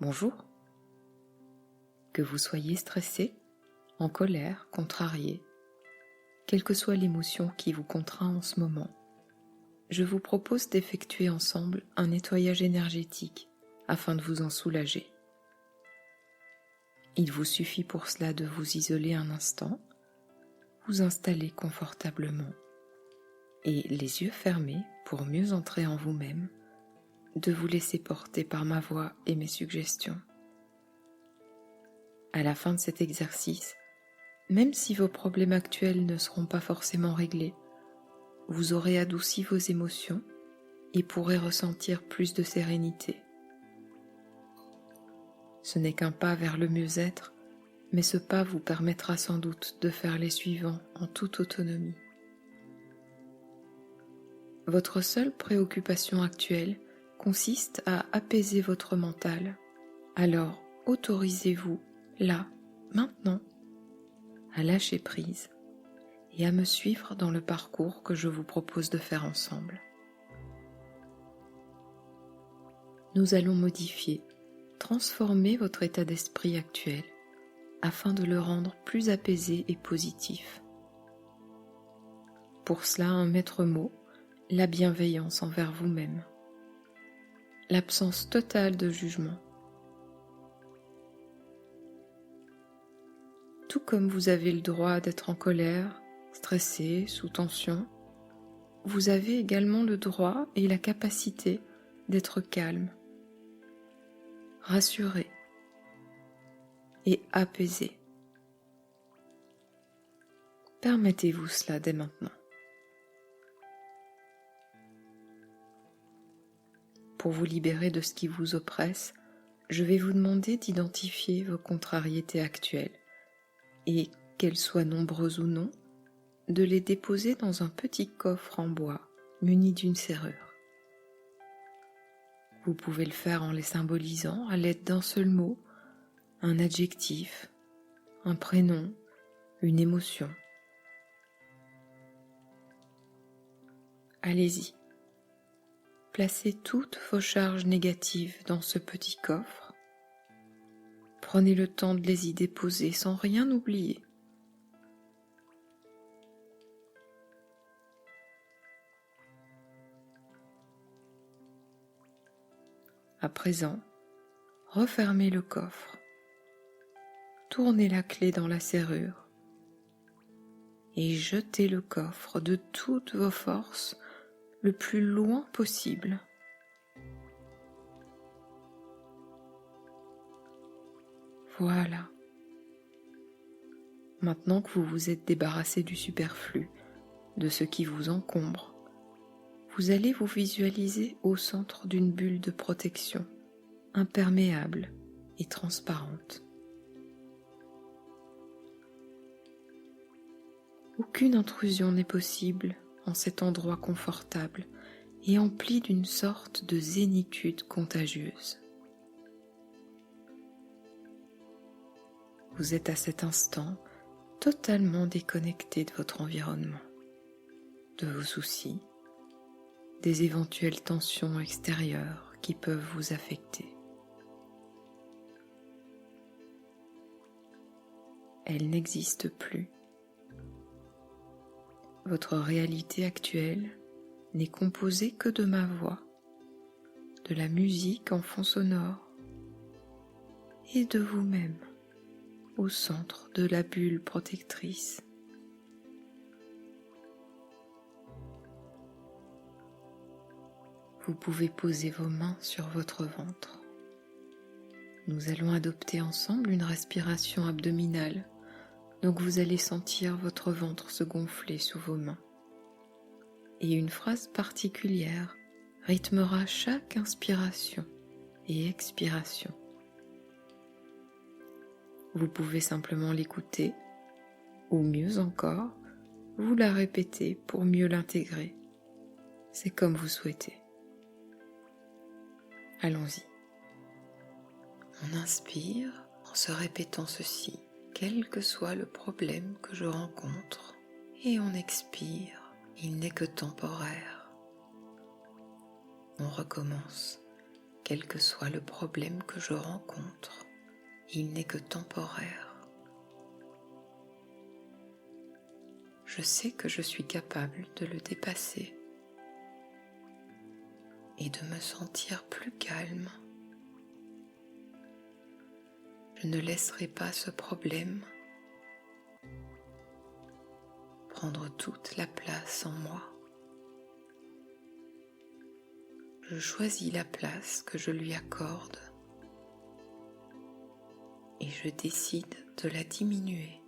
Bonjour. Que vous soyez stressé, en colère, contrarié, quelle que soit l'émotion qui vous contraint en ce moment, je vous propose d'effectuer ensemble un nettoyage énergétique afin de vous en soulager. Il vous suffit pour cela de vous isoler un instant, vous installer confortablement et, les yeux fermés pour mieux entrer en vous-même, de vous laisser porter par ma voix et mes suggestions. À la fin de cet exercice, même si vos problèmes actuels ne seront pas forcément réglés, vous aurez adouci vos émotions et pourrez ressentir plus de sérénité. Ce n'est qu'un pas vers le mieux-être, mais ce pas vous permettra sans doute de faire les suivants en toute autonomie. Votre seule préoccupation actuelle consiste à apaiser votre mental. Alors, autorisez-vous, là, maintenant, à lâcher prise et à me suivre dans le parcours que je vous propose de faire ensemble. Nous allons modifier, transformer votre état d'esprit actuel afin de le rendre plus apaisé et positif. Pour cela, un maître mot, la bienveillance envers vous-même, l'absence totale de jugement. Tout comme vous avez le droit d'être en colère, stressé, sous tension, vous avez également le droit et la capacité d'être calme, rassuré et apaisé. Permettez-vous cela dès maintenant. Pour vous libérer de ce qui vous oppresse, je vais vous demander d'identifier vos contrariétés actuelles et, qu'elles soient nombreuses ou non, de les déposer dans un petit coffre en bois muni d'une serrure. Vous pouvez le faire en les symbolisant à l'aide d'un seul mot, un adjectif, un prénom, une émotion. Allez-y. Placez toutes vos charges négatives dans ce petit coffre. Prenez le temps de les y déposer sans rien oublier. À présent, refermez le coffre. Tournez la clé dans la serrure et jetez le coffre de toutes vos forces le plus loin possible. Voilà. Maintenant que vous vous êtes débarrassé du superflu, de ce qui vous encombre, vous allez vous visualiser au centre d'une bulle de protection, imperméable et transparente. Aucune intrusion n'est possible en cet endroit confortable et empli d'une sorte de zénitude contagieuse. Vous êtes à cet instant totalement déconnecté de votre environnement, de vos soucis, des éventuelles tensions extérieures qui peuvent vous affecter. Elles n'existent plus. Votre réalité actuelle n'est composée que de ma voix, de la musique en fond sonore et de vous-même au centre de la bulle protectrice. Vous pouvez poser vos mains sur votre ventre. Nous allons adopter ensemble une respiration abdominale. Donc vous allez sentir votre ventre se gonfler sous vos mains. Et une phrase particulière rythmera chaque inspiration et expiration. Vous pouvez simplement l'écouter, ou mieux encore, vous la répéter pour mieux l'intégrer. C'est comme vous souhaitez. Allons-y. On inspire en se répétant ceci. Quel que soit le problème que je rencontre, et on expire, il n'est que temporaire. On recommence. quel que soit le problème que je rencontre, il n'est que temporaire. Je sais que je suis capable de le dépasser et de me sentir plus calme. Je ne laisserai pas ce problème prendre toute la place en moi. Je choisis la place que je lui accorde et je décide de la diminuer.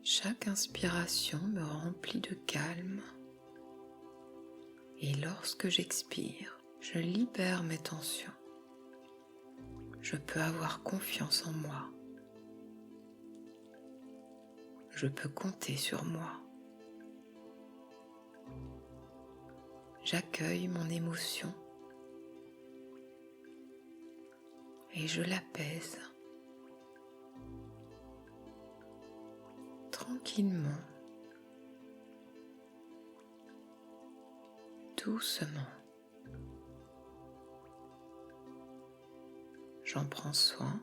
Chaque inspiration me remplit de calme et lorsque j'expire, je libère mes tensions. Je peux avoir confiance en moi. Je peux compter sur moi. J'accueille mon émotion et je l'apaise tranquillement, doucement. J'en prends soin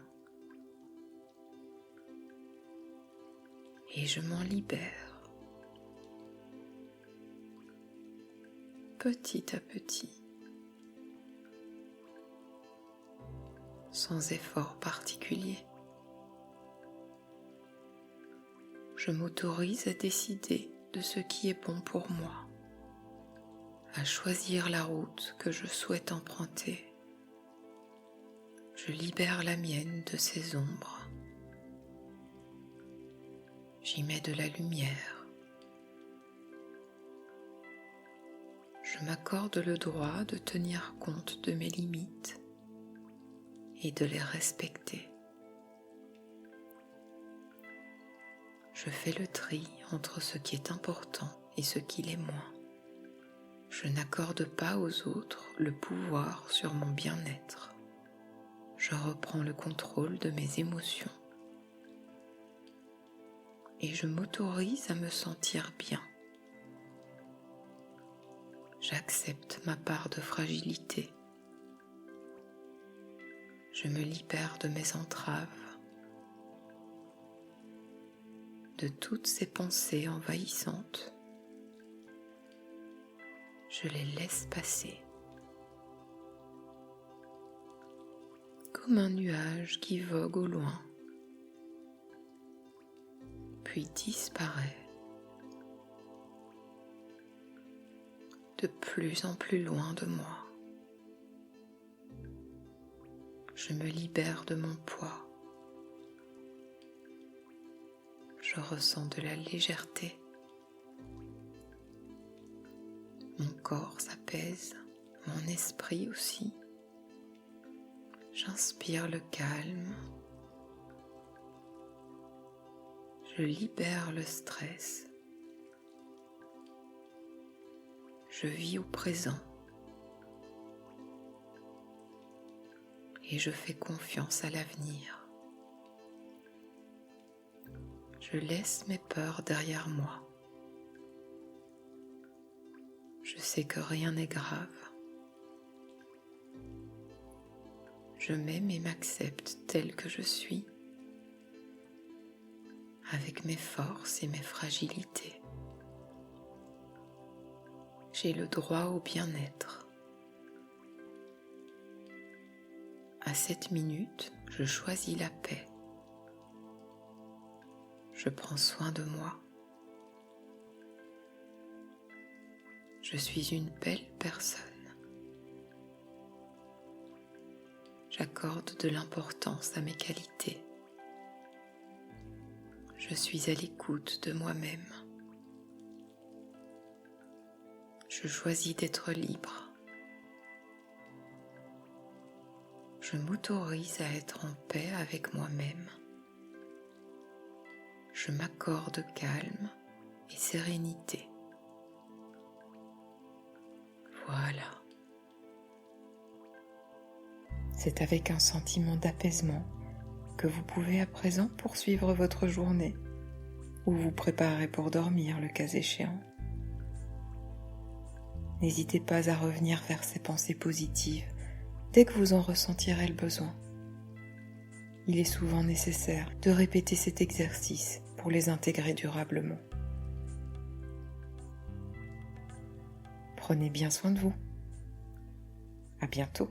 et je m'en libère petit à petit, sans effort particulier. Je m'autorise à décider de ce qui est bon pour moi, à choisir la route que je souhaite emprunter. Je libère la mienne de ses ombres. J'y mets de la lumière. Je m'accorde le droit de tenir compte de mes limites et de les respecter. Je fais le tri entre ce qui est important et ce qui l'est moins. Je n'accorde pas aux autres le pouvoir sur mon bien-être. Je reprends le contrôle de mes émotions et je m'autorise à me sentir bien. J'accepte ma part de fragilité. Je me libère de mes entraves, de toutes ces pensées envahissantes. Je les laisse passer. Comme un nuage qui vogue au loin, puis disparaît de plus en plus loin de moi. Je me libère de mon poids. Je ressens de la légèreté. Mon corps s'apaise, mon esprit aussi. J'inspire le calme. Je libère le stress. Je vis au présent. Et je fais confiance à l'avenir. Je laisse mes peurs derrière moi. Je sais que rien n'est grave. Je m'aime et m'accepte tel que je suis, avec mes forces et mes fragilités. J'ai le droit au bien-être. À cette minute, je choisis la paix. Je prends soin de moi. Je suis une belle personne. J'accorde de l'importance à mes qualités. Je suis à l'écoute de moi-même. Je choisis d'être libre. Je m'autorise à être en paix avec moi-même. Je m'accorde calme et sérénité. Voilà. C'est avec un sentiment d'apaisement que vous pouvez à présent poursuivre votre journée ou vous préparer pour dormir le cas échéant. N'hésitez pas à revenir vers ces pensées positives dès que vous en ressentirez le besoin. Il est souvent nécessaire de répéter cet exercice pour les intégrer durablement. Prenez bien soin de vous. À bientôt.